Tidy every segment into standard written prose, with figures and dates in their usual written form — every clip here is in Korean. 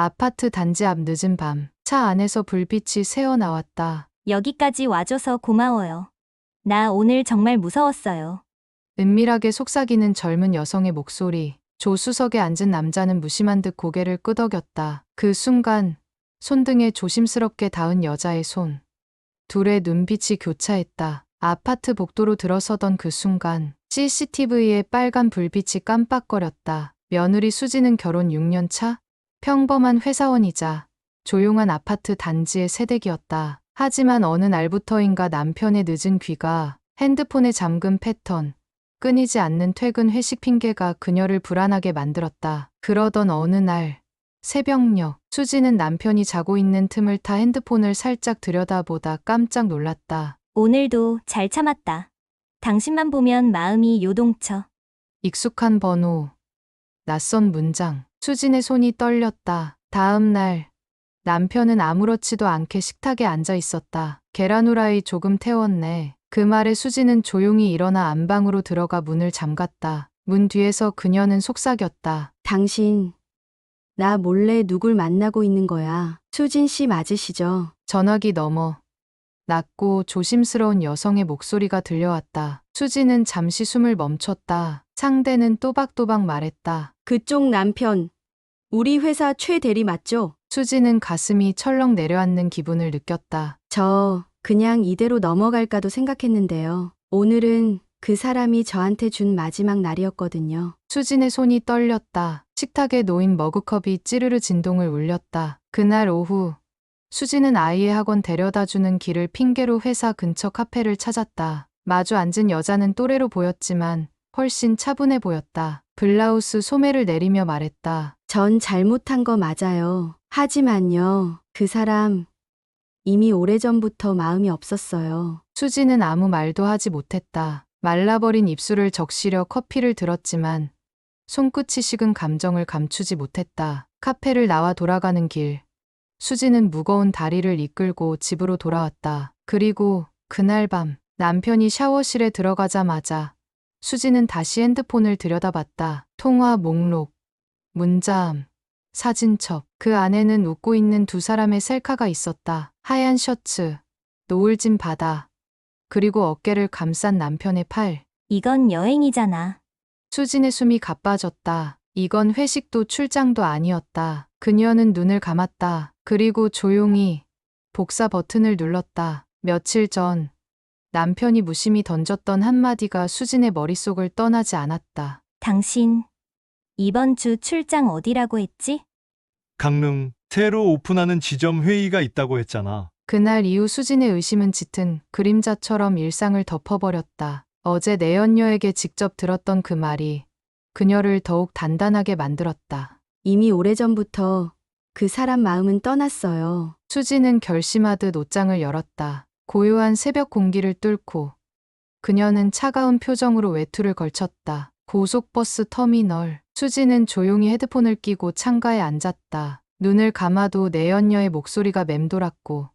아파트 단지 앞 늦은 밤, 차 안에서 불빛이 새어나왔다. 여기까지 와줘서 고마워요. 나 오늘 정말 무서웠어요. 은밀하게 속삭이는 젊은 여성의 목소리. 조수석에 앉은 남자는 무심한 듯 고개를 끄덕였다. 그 순간 손등에 조심스럽게 닿은 여자의 손. 둘의 눈빛이 교차했다. 아파트 복도로 들어서던 그 순간 CCTV의 빨간 불빛이 깜빡거렸다. 며느리 수지는 결혼 6년 차? 평범한 회사원이자 조용한 아파트 단지의 새댁이었다. 하지만 어느 날부터인가 남편의 늦은 귀가, 핸드폰에 잠근 패턴, 끊이지 않는 퇴근 회식 핑계가 그녀를 불안하게 만들었다. 그러던 어느 날 새벽녘, 수지는 남편이 자고 있는 틈을 타 핸드폰을 살짝 들여다보다 깜짝 놀랐다. 오늘도 잘 참았다. 당신만 보면 마음이 요동쳐. 익숙한 번호, 낯선 문장. 수진의 손이 떨렸다. 다음 날 남편은 아무렇지도 않게 식탁에 앉아 있었다. 계란 후라이 조금 태웠네. 그 말에 수지는 조용히 일어나 안방으로 들어가 문을 잠갔다. 문 뒤에서 그녀는 속삭였다. 당신, 나 몰래 누굴 만나고 있는 거야. 수진 씨 맞으시죠? 전화기 너머 낮고 조심스러운 여성의 목소리가 들려왔다. 수지는 잠시 숨을 멈췄다. 상대는 또박또박 말했다. 그쪽 남편, 우리 회사 최 대리 맞죠? 수지는 가슴이 철렁 내려앉는 기분을 느꼈다. 저 그냥 이대로 넘어갈까도 생각했는데요. 오늘은 그 사람이 저한테 준 마지막 날이었거든요. 수진의 손이 떨렸다. 식탁에 놓인 머그컵이 찌르르 진동을 울렸다. 그날 오후 수지는 아이의 학원 데려다주는 길을 핑계로 회사 근처 카페를 찾았다. 마주 앉은 여자는 또래로 보였지만 훨씬 차분해 보였다. 블라우스 소매를 내리며 말했다. 전 잘못한 거 맞아요. 하지만요, 그 사람 이미 오래전부터 마음이 없었어요. 수지는 아무 말도 하지 못했다. 말라버린 입술을 적시려 커피를 들었지만 손끝이 식은 감정을 감추지 못했다. 카페를 나와 돌아가는 길. 수지는 무거운 다리를 이끌고 집으로 돌아왔다. 그리고 그날 밤 남편이 샤워실에 들어가자마자 수지는 다시 핸드폰을 들여다봤다. 통화 목록, 문자함, 사진첩. 그 안에는 웃고 있는 두 사람의 셀카가 있었다. 하얀 셔츠, 노을진 바다, 그리고 어깨를 감싼 남편의 팔. 이건 여행이잖아. 수진의 숨이 가빠졌다. 이건 회식도 출장도 아니었다. 그녀는 눈을 감았다. 그리고 조용히 복사 버튼을 눌렀다. 며칠 전 남편이 무심히 던졌던 한마디가 수진의 머릿속을 떠나지 않았다. 당신, 이번 주 출장 어디라고 했지? 강릉 새로 오픈하는 지점 회의가 있다고 했잖아. 그날 이후 수진의 의심은 짙은 그림자처럼 일상을 덮어버렸다. 어제 내연녀에게 직접 들었던 그 말이 그녀를 더욱 단단하게 만들었다. 이미 오래전부터 그 사람 마음은 떠났어요. 수지는 결심하듯 옷장을 열었다. 고요한 새벽 공기를 뚫고 그녀는 차가운 표정으로 외투를 걸쳤다. 고속버스 터미널. 수지는 조용히 헤드폰을 끼고 창가에 앉았다. 눈을 감아도 내연녀의 목소리가 맴돌았고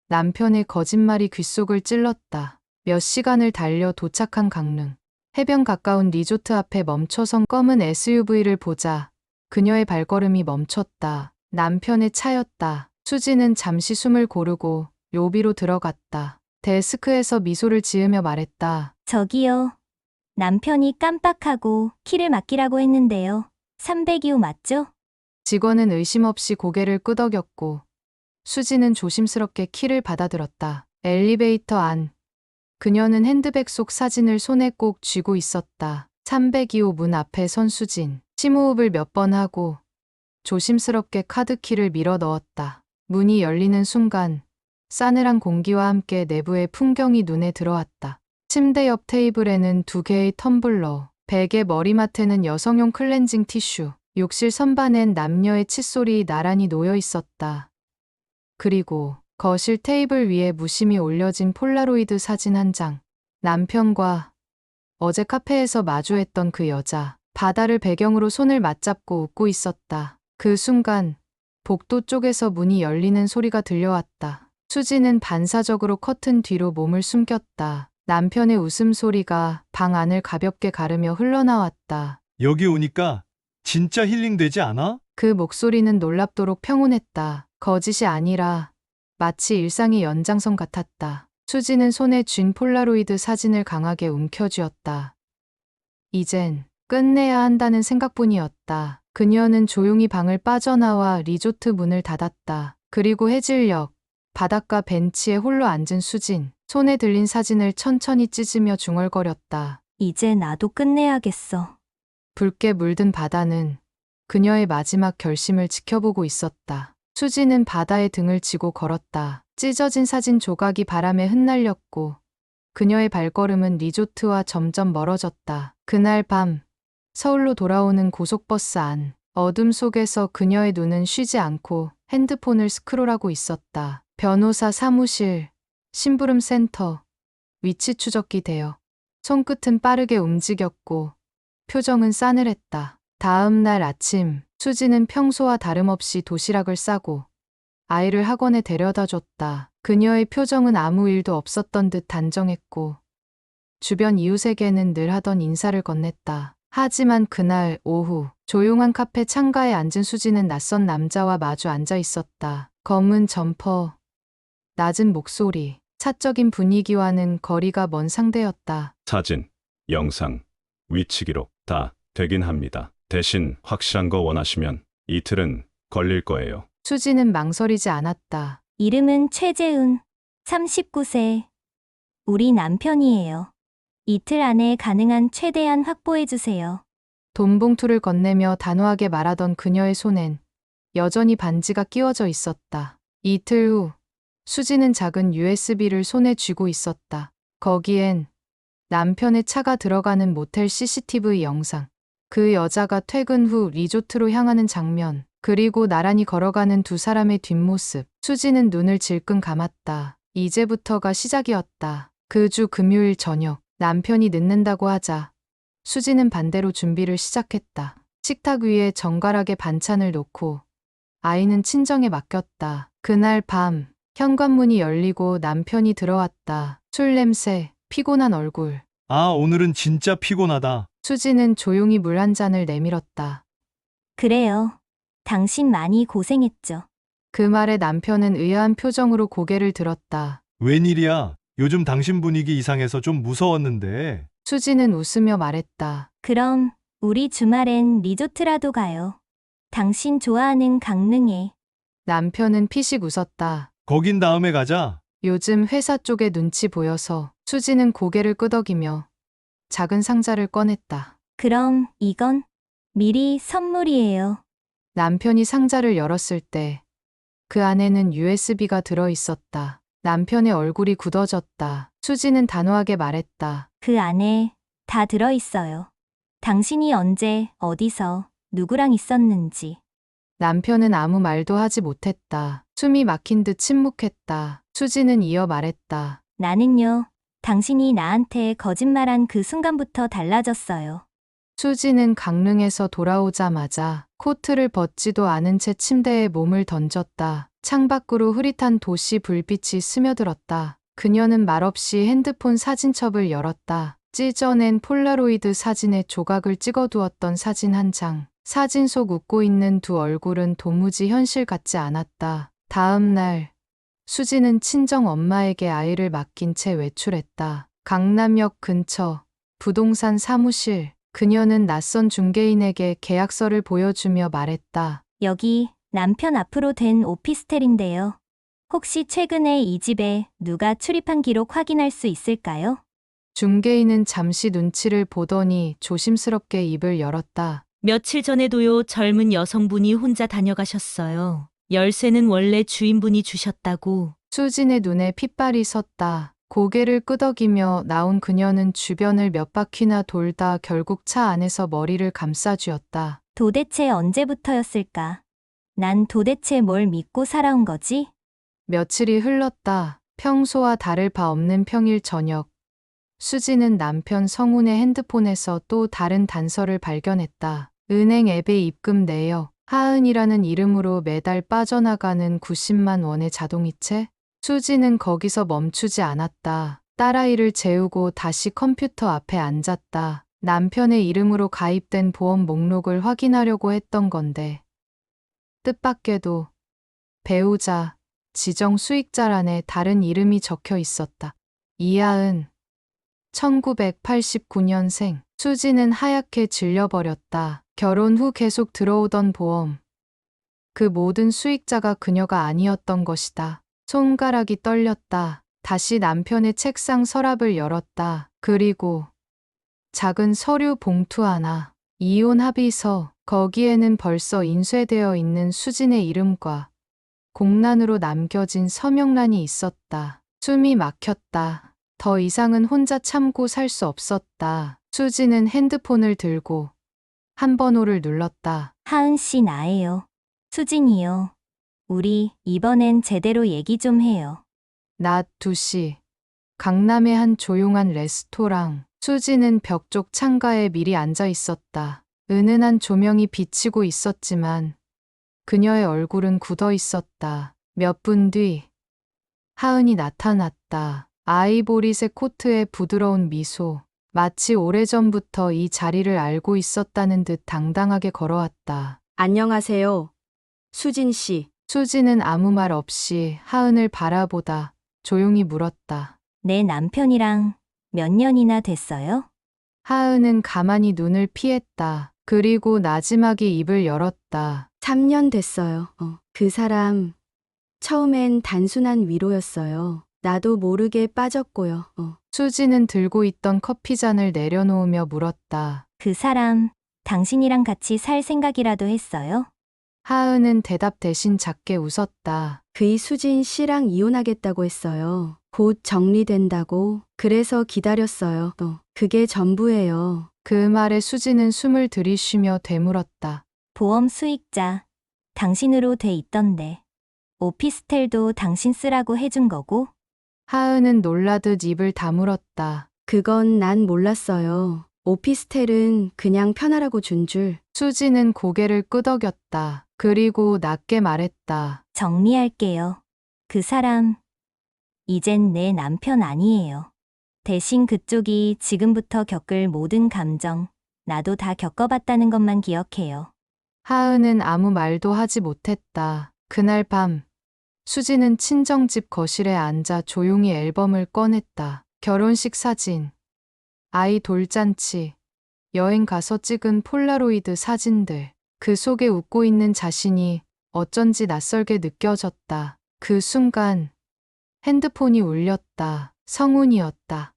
남편의 거짓말이 귓속을 찔렀다. 몇 시간을 달려 도착한 강릉. 해변 가까운 리조트 앞에 멈춰선 검은 SUV를 보자 그녀의 발걸음이 멈췄다. 남편의 차였다. 수지는 잠시 숨을 고르고 로비로 들어갔다. 데스크에서 미소를 지으며 말했다. 저기요. 남편이 깜빡하고 키를 맡기라고 했는데요. 302호 맞죠? 직원은 의심 없이 고개를 끄덕였고 수지는 조심스럽게 키를 받아들었다. 엘리베이터 안. 그녀는 핸드백 속 사진을 손에 꼭 쥐고 있었다. 302호 문 앞에 선 수진. 심호흡을 몇 번 하고 조심스럽게 카드키를 밀어 넣었다. 문이 열리는 순간 싸늘한 공기와 함께 내부의 풍경이 눈에 들어왔다. 침대 옆 테이블에는 두 개의 텀블러, 베개 머리맡에는 여성용 클렌징 티슈, 욕실 선반엔 남녀의 칫솔이 나란히 놓여 있었다. 그리고 거실 테이블 위에 무심히 올려진 폴라로이드 사진 한 장. 남편과 어제 카페에서 마주했던 그 여자. 바다를 배경으로 손을 맞잡고 웃고 있었다. 그 순간 복도 쪽에서 문이 열리는 소리가 들려왔다. 수지는 반사적으로 커튼 뒤로 몸을 숨겼다. 남편의 웃음소리가 방 안을 가볍게 가르며 흘러나왔다. 여기 오니까 진짜 힐링되지 않아? 그 목소리는 놀랍도록 평온했다. 거짓이 아니라 마치 일상의 연장선 같았다. 수지는 손에 쥔 폴라로이드 사진을 강하게 움켜쥐었다. 이젠 끝내야 한다는 생각뿐이었다. 그녀는 조용히 방을 빠져나와 리조트 문을 닫았다. 그리고 해질녘 바닷가 벤치에 홀로 앉은 수진, 손에 들린 사진을 천천히 찢으며 중얼거렸다. 이제 나도 끝내야겠어. 붉게 물든 바다는 그녀의 마지막 결심을 지켜보고 있었다. 수지는 바다에 등을 지고 걸었다. 찢어진 사진 조각이 바람에 흩날렸고 그녀의 발걸음은 리조트와 점점 멀어졌다. 그날 밤 서울로 돌아오는 고속버스 안, 어둠 속에서 그녀의 눈은 쉬지 않고 핸드폰을 스크롤하고 있었다. 변호사 사무실, 심부름 센터, 위치 추적기 대여. 손끝은 빠르게 움직였고 표정은 싸늘했다. 다음 날 아침, 수지는 평소와 다름없이 도시락을 싸고 아이를 학원에 데려다 줬다. 그녀의 표정은 아무 일도 없었던 듯 단정했고 주변 이웃에게는 늘 하던 인사를 건넸다. 하지만 그날 오후 조용한 카페 창가에 앉은 수지는 낯선 남자와 마주 앉아 있었다. 검은 점퍼, 낮은 목소리, 사적인 분위기와는 거리가 먼 상대였다. 사진, 영상, 위치 기록 다 되긴 합니다. 대신 확실한 거 원하시면 이틀은 걸릴 거예요. 수지는 망설이지 않았다. 이름은 최재훈, 39세. 우리 남편이에요. 이틀 안에 가능한 최대한 확보해주세요. 돈 봉투를 건네며 단호하게 말하던 그녀의 손엔 여전히 반지가 끼워져 있었다. 이틀 후 수지는 작은 USB를 손에 쥐고 있었다. 거기엔 남편의 차가 들어가는 모텔 CCTV 영상, 그 여자가 퇴근 후 리조트로 향하는 장면, 그리고 나란히 걸어가는 두 사람의 뒷모습. 수지는 눈을 질끈 감았다. 이제부터가 시작이었다. 그 주 금요일 저녁, 남편이 늦는다고 하자 수지는 반대로 준비를 시작했다. 식탁 위에 정갈하게 반찬을 놓고 아이는 친정에 맡겼다. 그날 밤 현관문이 열리고 남편이 들어왔다. 술 냄새, 피곤한 얼굴. 아, 오늘은 진짜 피곤하다. 수지는 조용히 물 한 잔을 내밀었다. 그래요. 당신 많이 고생했죠. 그 말에 남편은 의아한 표정으로 고개를 들었다. 웬일이야? 요즘 당신 분위기 이상해서 좀 무서웠는데. 수지는 웃으며 말했다. 그럼 우리 주말엔 리조트라도 가요. 당신 좋아하는 강릉에. 남편은 피식 웃었다. 거긴 다음에 가자. 요즘 회사 쪽에 눈치 보여서 수지는 고개를 끄덕이며 작은 상자를 꺼냈다. 그럼 이건 미리 선물이에요. 남편이 상자를 열었을 때 그 안에는 USB가 들어 있었다. 남편의 얼굴이 굳어졌다. 수지는 단호하게 말했다. 그 안에 다 들어있어요. 당신이 언제, 어디서, 누구랑 있었는지. 남편은 아무 말도 하지 못했다. 숨이 막힌 듯 침묵했다. 수지는 이어 말했다. 나는요, 당신이 나한테 거짓말한 그 순간부터 달라졌어요. 수지는 강릉에서 돌아오자마자 코트를 벗지도 않은 채 침대에 몸을 던졌다. 창밖으로 흐릿한 도시 불빛이 스며들었다. 그녀는 말없이 핸드폰 사진첩을 열었다. 찢어낸 폴라로이드 사진에 조각을 찍어두었던 사진 한 장. 사진 속 웃고 있는 두 얼굴은 도무지 현실 같지 않았다. 다음 날 수지는 친정 엄마에게 아이를 맡긴 채 외출했다. 강남역 근처 부동산 사무실. 그녀는 낯선 중개인에게 계약서를 보여주며 말했다. 여기 남편 앞으로 된 오피스텔인데요. 혹시 최근에 이 집에 누가 출입한 기록 확인할 수 있을까요? 중개인은 잠시 눈치를 보더니 조심스럽게 입을 열었다. 며칠 전에도요, 젊은 여성분이 혼자 다녀가셨어요. 열쇠는 원래 주인분이 주셨다고. 수진의 눈에 핏발이 섰다. 고개를 끄덕이며 나온 그녀는 주변을 몇 바퀴나 돌다 결국 차 안에서 머리를 감싸쥐었다. 도대체 언제부터였을까? 난 도대체 뭘 믿고 살아온 거지? 며칠이 흘렀다. 평소와 다를 바 없는 평일 저녁. 수지는 남편 성훈의 핸드폰에서 또 다른 단서를 발견했다. 은행 앱에 입금 내역, 하은이라는 이름으로 매달 빠져나가는 90만 원의 자동이체? 수지는 거기서 멈추지 않았다. 딸아이를 재우고 다시 컴퓨터 앞에 앉았다. 남편의 이름으로 가입된 보험 목록을 확인하려고 했던 건데 뜻밖에도 배우자, 지정 수익자란에 다른 이름이 적혀 있었다. 이하은, 1989년생. 수지는 하얗게 질려버렸다. 결혼 후 계속 들어오던 보험. 그 모든 수익자가 그녀가 아니었던 것이다. 손가락이 떨렸다. 다시 남편의 책상 서랍을 열었다. 그리고 작은 서류 봉투 하나. 이혼 합의서. 거기에는 벌써 인쇄되어 있는 수진의 이름과 공란으로 남겨진 서명란이 있었다. 숨이 막혔다. 더 이상은 혼자 참고 살 수 없었다. 수지는 핸드폰을 들고 한 번호를 눌렀다. 하은 씨 나예요. 수진이요. 우리 이번엔 제대로 얘기 좀 해요. 낮 2시. 강남의 한 조용한 레스토랑. 수지는 벽 쪽 창가에 미리 앉아 있었다. 은은한 조명이 비치고 있었지만 그녀의 얼굴은 굳어 있었다. 몇 분 뒤 하은이 나타났다. 아이보리색 코트에 부드러운 미소. 마치 오래전부터 이 자리를 알고 있었다는 듯 당당하게 걸어왔다. 안녕하세요. 수진 씨. 수지는 아무 말 없이 하은을 바라보다 조용히 물었다. 내 남편이랑 몇 년이나 됐어요? 하은은 가만히 눈을 피했다. 그리고 나지막이 입을 열었다. 3년 됐어요. 그 사람 처음엔 단순한 위로였어요. 나도 모르게 빠졌고요. 수지는 들고 있던 커피잔을 내려놓으며 물었다. 그 사람 당신이랑 같이 살 생각이라도 했어요? 하은은 대답 대신 작게 웃었다. 그이 수진 씨랑 이혼하겠다고 했어요. 곧 정리된다고. 그래서 기다렸어요. 그게 전부예요. 그 말에 수지는 숨을 들이쉬며 되물었다. 보험 수익자 당신으로 돼 있던데. 오피스텔도 당신 쓰라고 해준 거고? 하은은 놀라듯 입을 다물었다. 그건 난 몰랐어요. 오피스텔은 그냥 편하라고 준 줄. 수지는 고개를 끄덕였다. 그리고 낮게 말했다. 정리할게요. 그 사람 이젠 내 남편 아니에요. 대신 그쪽이 지금부터 겪을 모든 감정 나도 다 겪어봤다는 것만 기억해요. 하은은 아무 말도 하지 못했다. 그날 밤 수지는 친정집 거실에 앉아 조용히 앨범을 꺼냈다. 결혼식 사진, 아이 돌잔치, 여행 가서 찍은 폴라로이드 사진들. 그 속에 웃고 있는 자신이 어쩐지 낯설게 느껴졌다. 그 순간 핸드폰이 울렸다. 성훈이었다.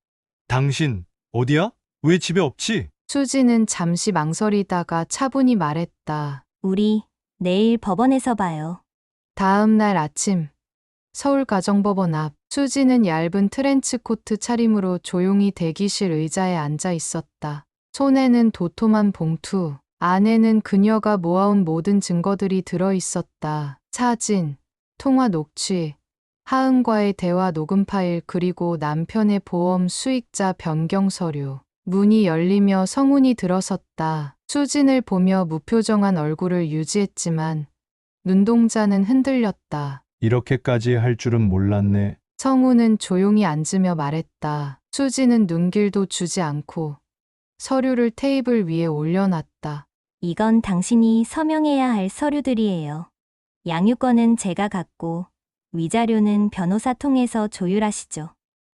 당신, 어디야? 왜 집에 없지? 수지는 잠시 망설이다가 차분히 말했다. 우리 내일 법원에서 봐요. 다음 날 아침, 서울가정법원 앞. 수지는 얇은 트렌치 코트 차림으로 조용히 대기실 의자에 앉아 있었다. 손에는 도톰한 봉투, 안에는 그녀가 모아온 모든 증거들이 들어 있었다. 사진, 통화 녹취, 하은과의 대화 녹음 파일, 그리고 남편의 보험 수익자 변경 서류. 문이 열리며 성훈이 들어섰다. 수진을 보며 무표정한 얼굴을 유지했지만 눈동자는 흔들렸다. 이렇게까지 할 줄은 몰랐네. 성훈은 조용히 앉으며 말했다. 수지는 눈길도 주지 않고 서류를 테이블 위에 올려놨다. 이건 당신이 서명해야 할 서류들이에요. 양육권은 제가 갖고 위자료는 변호사 통해서 조율하시죠.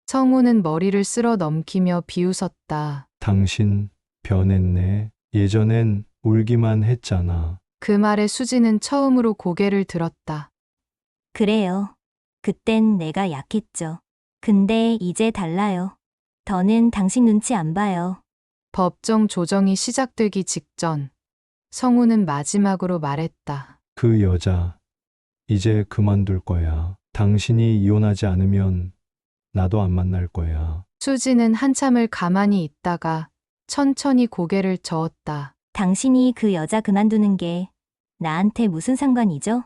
성훈은 머리를 쓸어 넘기며 비웃었다. 당신 변했네. 예전엔 울기만 했잖아. 그 말에 수지는 처음으로 고개를 들었다. 그래요. 그땐 내가 약했죠. 근데 이제 달라요. 더는 당신 눈치 안 봐요. 법정 조정이 시작되기 직전 성훈은 마지막으로 말했다. 그 여자, 이제 그만둘 거야. 당신이 이혼하지 않으면 나도 안 만날 거야. 수지는 한참을 가만히 있다가 천천히 고개를 저었다. 당신이 그 여자 그만두는 게 나한테 무슨 상관이죠?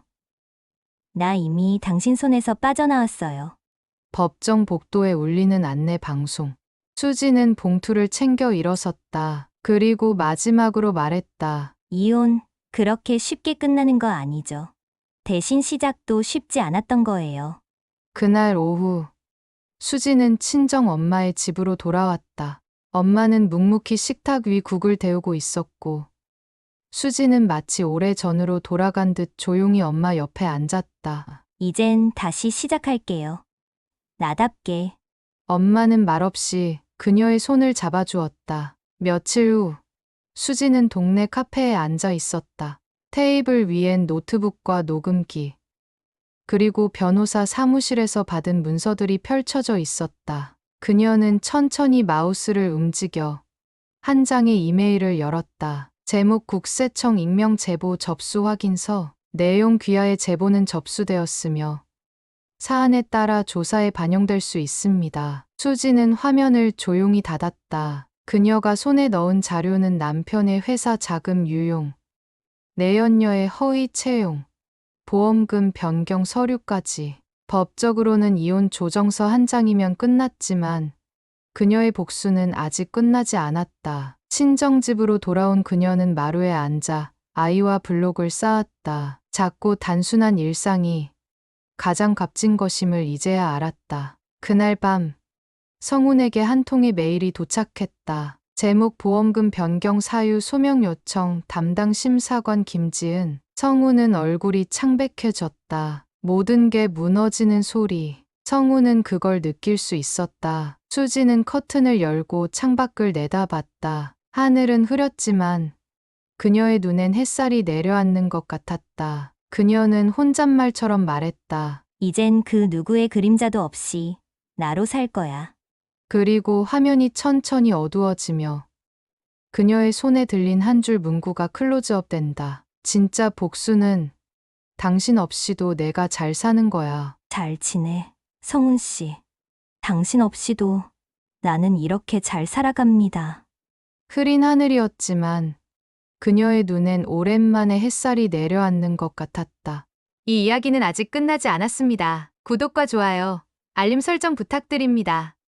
나 이미 당신 손에서 빠져나왔어요. 법정 복도에 울리는 안내 방송. 수지는 봉투를 챙겨 일어섰다. 그리고 마지막으로 말했다. 이혼 그렇게 쉽게 끝나는 거 아니죠. 대신 시작도 쉽지 않았던 거예요. 그날 오후 수지는 친정 엄마의 집으로 돌아왔다. 엄마는 묵묵히 식탁 위 국을 데우고 있었고 수지는 마치 오래전으로 돌아간 듯 조용히 엄마 옆에 앉았다. 이젠 다시 시작할게요. 나답게. 엄마는 말없이 그녀의 손을 잡아주었다. 며칠 후, 수지는 동네 카페에 앉아 있었다. 테이블 위엔 노트북과 녹음기, 그리고 변호사 사무실에서 받은 문서들이 펼쳐져 있었다. 그녀는 천천히 마우스를 움직여 한 장의 이메일을 열었다. 제목 국세청 익명 제보 접수 확인서, 내용 귀하의 제보는 접수되었으며 사안에 따라 조사에 반영될 수 있습니다. 수지는 화면을 조용히 닫았다. 그녀가 손에 넣은 자료는 남편의 회사 자금 유용, 내연녀의 허위 채용, 보험금 변경 서류까지. 법적으로는 이혼 조정서 한 장이면 끝났지만 그녀의 복수는 아직 끝나지 않았다. 친정집으로 돌아온 그녀는 마루에 앉아 아이와 블록을 쌓았다. 작고 단순한 일상이 가장 값진 것임을 이제야 알았다. 그날 밤 성훈에게 한 통의 메일이 도착했다. 제목 보험금 변경 사유 소명 요청, 담당 심사관 김지은. 성훈은 얼굴이 창백해졌다. 모든 게 무너지는 소리. 성훈은 그걸 느낄 수 있었다. 수지는 커튼을 열고 창밖을 내다봤다. 하늘은 흐렸지만 그녀의 눈엔 햇살이 내려앉는 것 같았다. 그녀는 혼잣말처럼 말했다. 이젠 그 누구의 그림자도 없이 나로 살 거야. 그리고 화면이 천천히 어두워지며 그녀의 손에 들린 한 줄 문구가 클로즈업 된다. 진짜 복수는 당신 없이도 내가 잘 사는 거야. 잘 지내, 성훈 씨. 당신 없이도 나는 이렇게 잘 살아갑니다. 흐린 하늘이었지만 그녀의 눈엔 오랜만에 햇살이 내려앉는 것 같았다. 이 이야기는 아직 끝나지 않았습니다. 구독과 좋아요, 알림 설정 부탁드립니다.